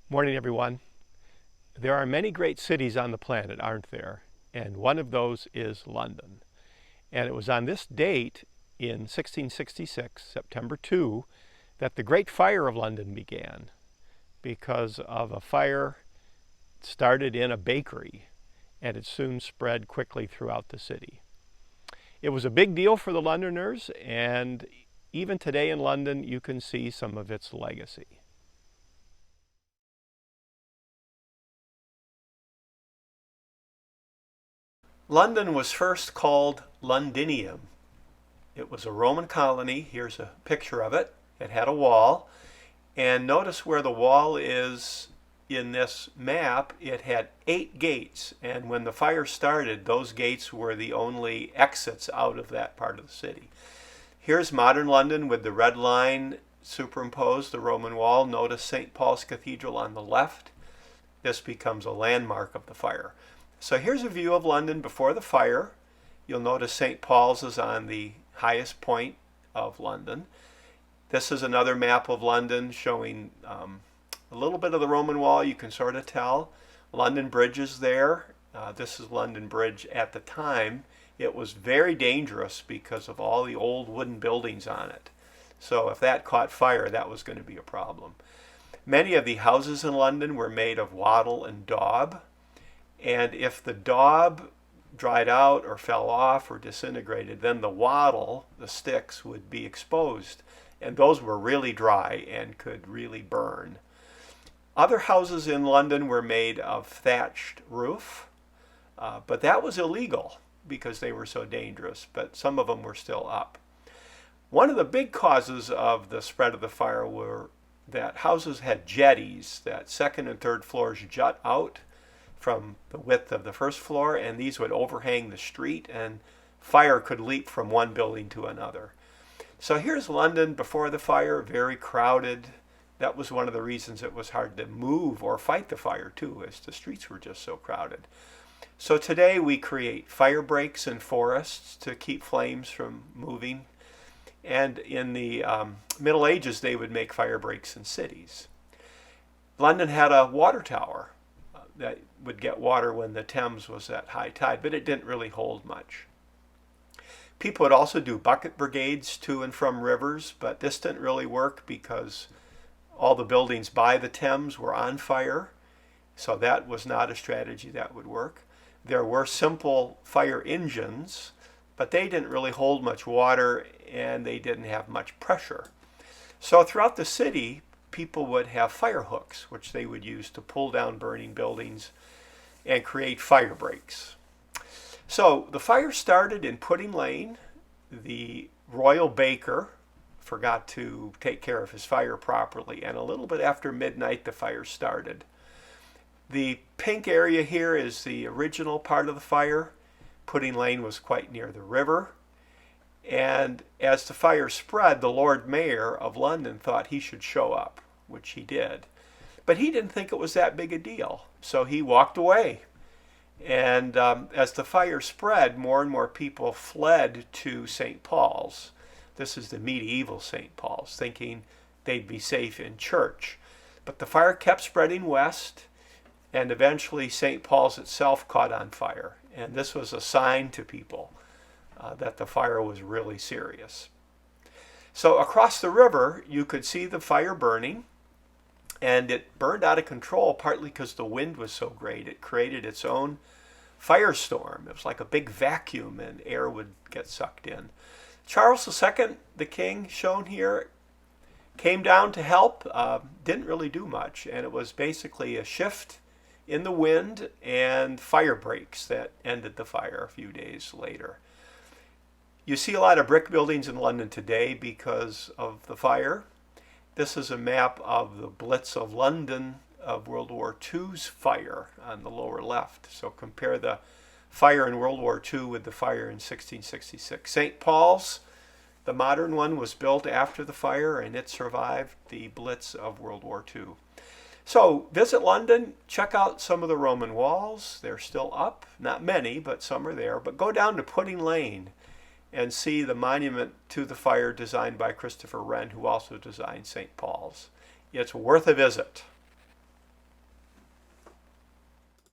Morning, everyone. There are many great cities on the planet, aren't there? And one of those is London. And it was on this date in 1666, September 2, that the Great Fire of London began because of a fire started in a bakery, and it soon spread quickly throughout the city. It was a big deal for the Londoners, and even today in London you can see some of its legacy. London was first called Londinium. It was a Roman colony. Here's a picture of it. It had a wall. And notice where the wall is in this map. It had 8 gates. And when the fire started, those gates were the only exits out of that part of the city. Here's modern London with the red line superimposed, the Roman wall. Notice St. Paul's Cathedral on the left. This becomes a landmark of the fire. So here's a view of London before the fire. You'll notice St. Paul's is on the highest point of London. This is another map of London showing a little bit of the Roman wall. You can sort of tell. London Bridge is there. This is London Bridge at the time. It was very dangerous because of all the old wooden buildings on it. So if that caught fire, that was going to be a problem. Many of the houses in London were made of wattle and daub. And if the daub dried out or fell off or disintegrated, then the wattle, the sticks, would be exposed. And those were really dry and could really burn. Other houses in London were made of thatched roof, but that was illegal because they were so dangerous, but some of them were still up. One of the big causes of the spread of the fire were that houses had jetties, that second and third floors jut out from the width of the first floor, and these would overhang the street, and fire could leap from one building to another. So here's London before the fire, very crowded. That was one of the reasons it was hard to move or fight the fire too, as the streets were just so crowded. So today we create fire breaks in forests to keep flames from moving, and in the Middle Ages they would make fire breaks in cities. London had a water tower that would get water when the Thames was at high tide, but it didn't really hold much. People would also do bucket brigades to and from rivers, but this didn't really work because all the buildings by the Thames were on fire, so that was not a strategy that would work. There were simple fire engines, but they didn't really hold much water and they didn't have much pressure. So throughout the city, people would have fire hooks, which they would use to pull down burning buildings and create fire breaks. So the fire started in Pudding Lane. The royal baker forgot to take care of his fire properly, and a little bit after midnight the fire started. The pink area here is the original part of the fire. Pudding Lane was quite near the river. And as the fire spread, the Lord Mayor of London thought he should show up, which he did. But he didn't think it was that big a deal, so he walked away. And as the fire spread, more and more people fled to St. Paul's. This is the medieval St. Paul's, thinking they'd be safe in church. But the fire kept spreading west, and eventually St. Paul's itself caught on fire. And this was a sign to people that the fire was really serious. So across the river, you could see the fire burning, and it burned out of control, partly because the wind was so great. It created its own firestorm. It was like a big vacuum, and air would get sucked in. Charles II, the king shown here, came down to help, didn't really do much, and it was basically a shift in the wind and fire breaks that ended the fire a few days later. You see a lot of brick buildings in London today because of the fire. This is a map of the Blitz of London of World War II's fire on the lower left. So compare the fire in World War II with the fire in 1666. St. Paul's, the modern one, was built after the fire, and it survived the Blitz of World War II. So visit London, check out some of the Roman walls. They're still up, not many, but some are there. But go down to Pudding Lane and see the monument to the fire designed by Christopher Wren, who also designed St. Paul's. It's worth a visit.